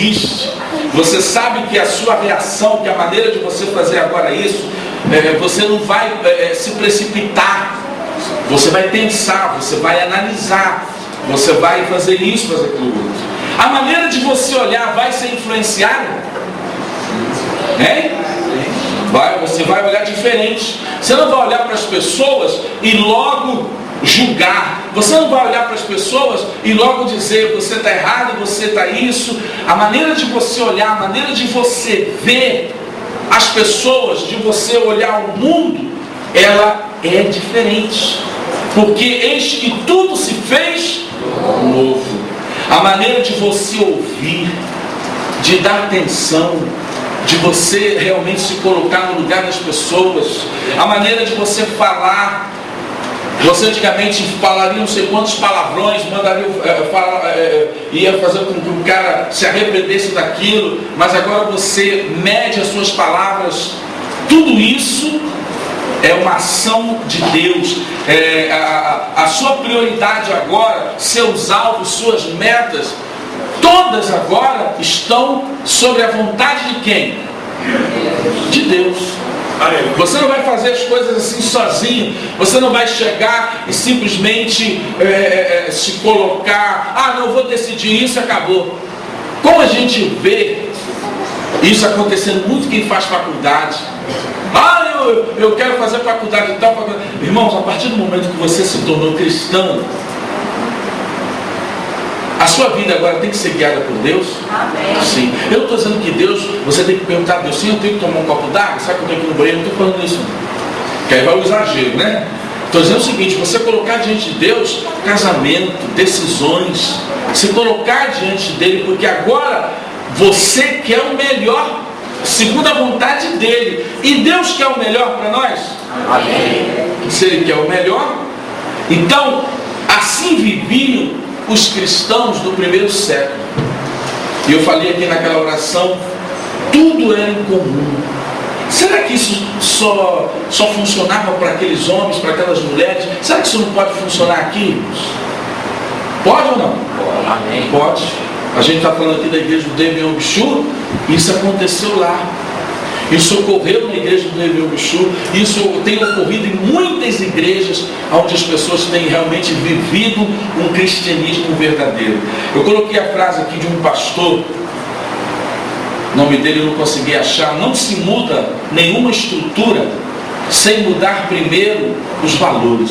existe. Você sabe que a sua reação, que a maneira de você fazer agora isso, você não vai se precipitar. Você vai pensar, você vai analisar, você vai fazer isso, fazer aquilo outro. A maneira de você olhar vai ser influenciada? Hein? Você vai olhar diferente. Você não vai olhar para as pessoas e logo julgar. Você não vai olhar para as pessoas e logo dizer você está errado, você está isso. A maneira de você olhar, a maneira de você ver as pessoas, de você olhar o mundo, ela é diferente. Porque eis que tudo se fez novo. A maneira de você ouvir, de dar atenção, de você realmente se colocar no lugar das pessoas, a maneira de você falar. Você antigamente falaria não sei quantos palavrões, ia fazer com que o cara se arrependesse daquilo, mas agora você mede as suas palavras. Tudo isso é uma ação de Deus. A sua prioridade agora, seus alvos, suas metas, todas agora estão sobre a vontade de quem? De Deus. Você não vai fazer as coisas assim sozinho. Você não vai chegar e simplesmente se colocar, não vou decidir isso e acabou. Como a gente vê isso acontecendo muito quem faz faculdade. Eu quero fazer faculdade e tal. Irmãos, a partir do momento que você se tornou cristão, a sua vida agora tem que ser guiada por Deus? Amém. Sim. Eu não estou dizendo que Deus, você tem que perguntar a Deus, sim, eu tenho que tomar um copo d'água? Sabe que eu estou aqui no banheiro? Não estou falando isso. Que aí vai o exagero, né? Estou dizendo o seguinte, você colocar diante de Deus casamento, decisões, se colocar diante dele, porque agora você quer o melhor, segundo a vontade dele. E Deus quer o melhor para nós? Amém. Se ele quer o melhor, então, assim viviam os cristãos do primeiro século. E eu falei aqui naquela oração, tudo era em comum. Será que isso só funcionava para aqueles homens, para aquelas mulheres? Será que isso não pode funcionar aqui? Pode ou não? Amém. Pode. A gente está falando aqui da igreja do David Bichu, isso aconteceu lá. Isso ocorreu na igreja do David Bichu, isso tem ocorrido em muitas igrejas onde as pessoas têm realmente vivido um cristianismo verdadeiro. Eu coloquei a frase aqui de um pastor, o nome dele eu não consegui achar. Não se muda nenhuma estrutura sem mudar primeiro os valores.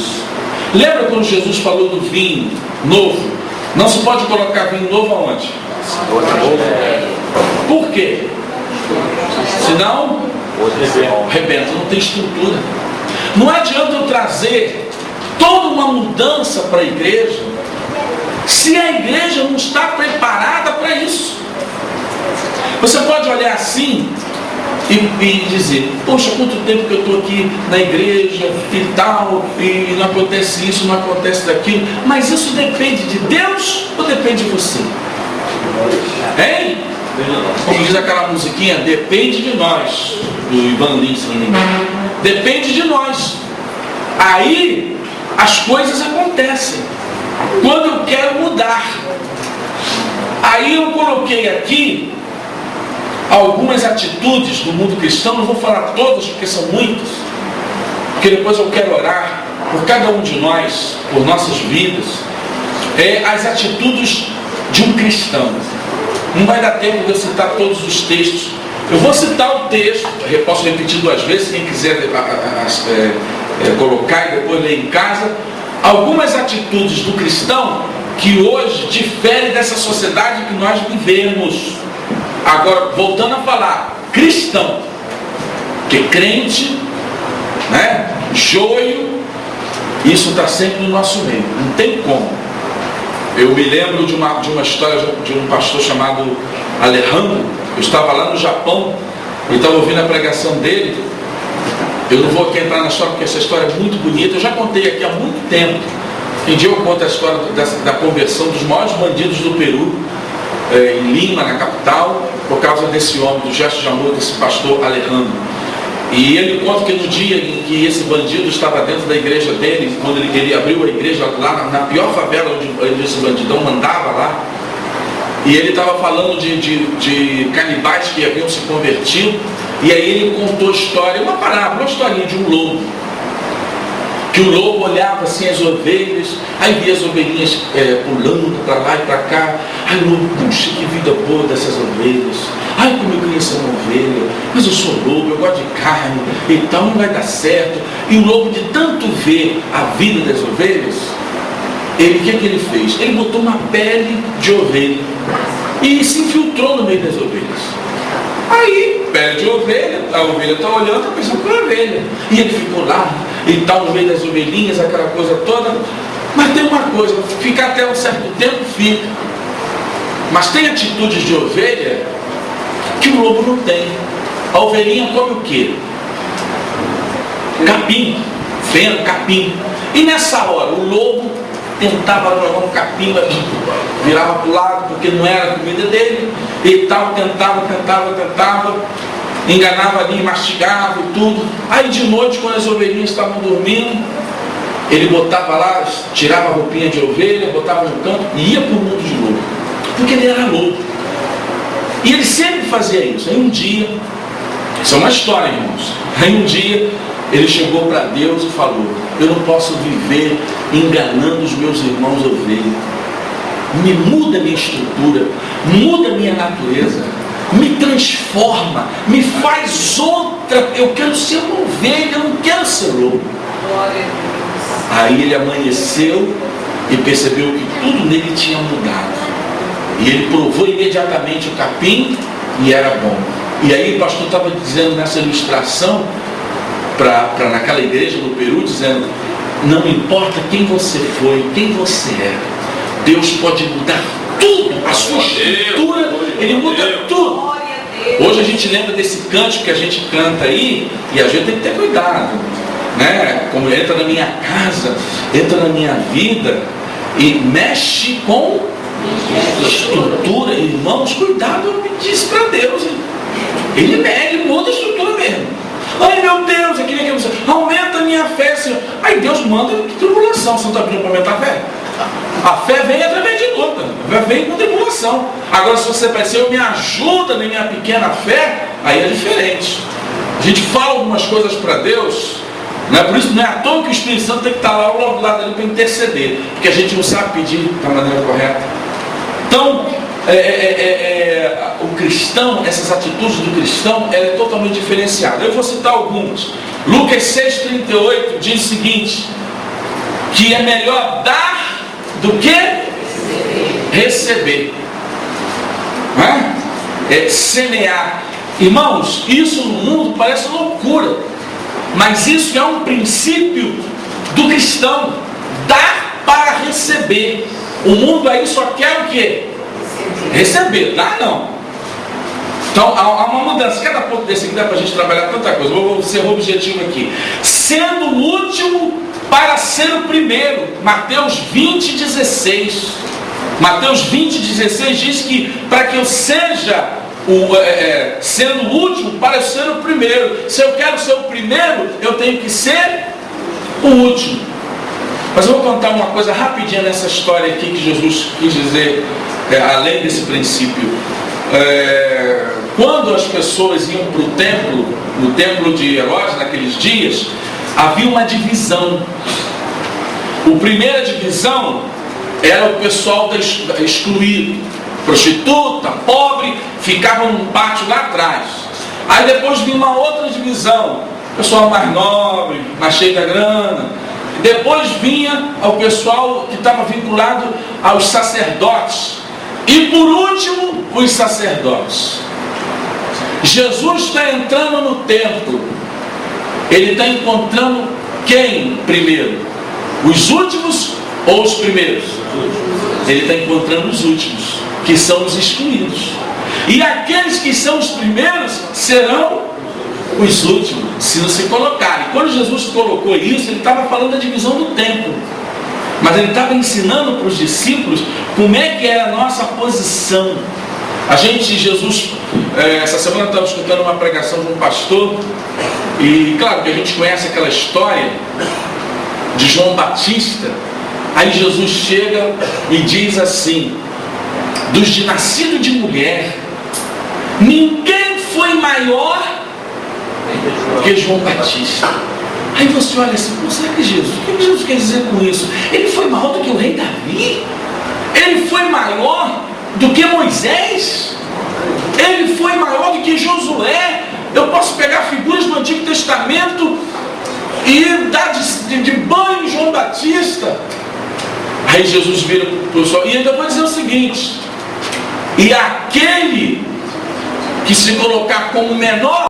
Lembra quando Jesus falou do vinho novo? Não se pode colocar vinho novo aonde? Por quê? Senão rebenta, não tem estrutura. Não adianta eu trazer toda uma mudança para a igreja se a igreja não está preparada para isso. Você pode olhar assim e dizer, poxa, quanto tempo que eu estou aqui na igreja e tal, e não acontece isso, não acontece daquilo. Mas isso depende de Deus ou depende de você? Hein? Como diz aquela musiquinha, depende de nós, do Ivan Lins. Depende de nós. Aí as coisas acontecem quando eu quero mudar. Aí eu coloquei aqui algumas atitudes do mundo cristão. Não vou falar todas porque são muitas, porque depois eu quero orar por cada um de nós, por nossas vidas. As atitudes de um cristão. Não vai dar tempo de eu citar todos os textos. Eu vou citar o texto, posso repetir 2 vezes, quem quiser colocar e depois ler em casa. Algumas atitudes do cristão que hoje diferem dessa sociedade que nós vivemos. Agora, voltando a falar, cristão, que crente, né, joio, isso está sempre no nosso meio, não tem como. Eu me lembro de uma história de um pastor chamado Alejandro. Eu estava lá no Japão, eu estava ouvindo a pregação dele. Eu não vou aqui entrar na história porque essa história é muito bonita. Eu já contei aqui há muito tempo. Um dia eu conto a história da conversão dos maiores bandidos do Peru, em Lima, na capital, por causa desse homem, do gesto de amor desse pastor Alejandro. E ele conta que no dia em que esse bandido estava dentro da igreja dele, quando ele abriu a igreja lá na pior favela onde esse bandidão mandava lá, E ele estava falando de canibais que haviam se convertido. E aí ele contou a história, uma parábola, uma historinha de um lobo. Que o lobo olhava assim as ovelhas, aí via as ovelhinhas pulando para lá e para cá. Ai, o lobo, puxa, que vida boa dessas ovelhas. Ai, como eu queria ser uma ovelha, mas eu sou lobo, eu gosto de carne, então não vai dar certo. E o lobo, de tanto ver a vida das ovelhas, o que ele fez? Ele botou uma pele de ovelha e se infiltrou no meio das ovelhas. Aí, pele de ovelha, a ovelha está olhando, está pensando que é ovelha. E ele ficou lá, e tal, no meio das ovelhinhas, aquela coisa toda. Mas tem uma coisa, ficar até um certo tempo fica. Mas tem atitudes de ovelha que o lobo não tem. A ovelhinha come o quê? Capim, feno, capim. E nessa hora, o lobo tentava jogar um capim, virava para o lado, porque não era a comida dele, e tal, tentava, enganava ali, mastigava e tudo. Aí de noite, quando as ovelhinhas estavam dormindo, ele botava lá, tirava a roupinha de ovelha, botava no canto e ia para o mundo de lobo, porque ele era lobo. E ele sempre fazia isso. Aí um dia, isso é uma história, irmãos, aí um dia ele chegou para Deus e falou: eu não posso viver enganando os meus irmãos ovelhas. Me muda a minha estrutura, muda a minha natureza, me transforma, me faz outra. Eu quero ser uma ovelha, eu não quero ser lobo. Aí ele amanheceu e percebeu que tudo nele tinha mudado. E ele provou imediatamente o capim e era bom. E aí o pastor estava dizendo nessa ilustração para naquela igreja no Peru, dizendo: não importa quem você foi, quem você é, Deus pode mudar tudo, a sua estrutura, Ele muda tudo. Hoje a gente lembra desse cântico que a gente canta aí, e a gente tem que ter cuidado, né? Como entra na minha casa, entra na minha vida e mexe com estrutura. Irmãos, cuidado, eu me disse para Deus, Ele muda a estrutura mesmo. Ai meu Deus, eu queria que você aumenta a minha fé, Senhor. Aí Deus manda tribulação. Você não está pedindo para aumentar a fé? A fé vem através de luta, a fé vem com tribulação. Agora, se você pensa, Senhor, me ajuda na minha pequena fé, aí é diferente. A gente fala algumas coisas para Deus, não é por isso, não é à toa que o Espírito Santo tem que estar lá ao lado dele para interceder, porque a gente não sabe pedir da maneira correta. Então, o cristão, essas atitudes do cristão, ela é totalmente diferenciada. Eu vou citar algumas. Lucas 6,38 diz o seguinte: que é melhor dar do que receber. Não é? Semear. Irmãos, isso no mundo parece loucura, mas isso é um princípio do cristão: dar para receber. O mundo aí só quer o quê? Receber, dá não. Então há uma mudança. Cada ponto desse aqui dá para a gente trabalhar tanta coisa. Vou ser objetivo aqui. Sendo o último para ser o primeiro. Mateus 20,16. Mateus 20,16 diz que para que eu seja sendo o último para eu ser o primeiro. Se eu quero ser o primeiro, eu tenho que ser o último. Mas eu vou contar uma coisa rapidinha nessa história aqui que Jesus quis dizer, além desse princípio. Quando as pessoas iam para o templo, no templo de Herodes, naqueles dias, havia uma divisão. A primeira divisão era o pessoal excluído, prostituta, pobre, ficava num pátio lá atrás. Aí depois vinha uma outra divisão, pessoal mais nobre, mais cheio da grana. Depois vinha o pessoal que estava vinculado aos sacerdotes. E por último, os sacerdotes. Jesus está entrando no templo. Ele está encontrando quem primeiro? Os últimos ou os primeiros? Ele está encontrando os últimos, que são os excluídos. E aqueles que são os primeiros serão os últimos, se não se colocarem. Quando Jesus colocou isso, ele estava falando da divisão do templo. Mas ele estava ensinando para os discípulos como é que é a nossa posição. Jesus, essa semana eu estava escutando uma pregação de um pastor, e claro que a gente conhece aquela história de João Batista. Aí Jesus chega e diz assim: dos de nascido de mulher, ninguém foi maior que João Batista. Aí você olha assim, pô, será que Jesus? O que Jesus quer dizer com isso? Ele foi maior do que o rei Davi? Ele foi maior do que Moisés? Ele foi maior do que Josué? Eu posso pegar figuras do Antigo Testamento e dar de banho em João Batista. Aí Jesus vira para o pessoal e ainda vou dizer o seguinte: e aquele que se colocar como menor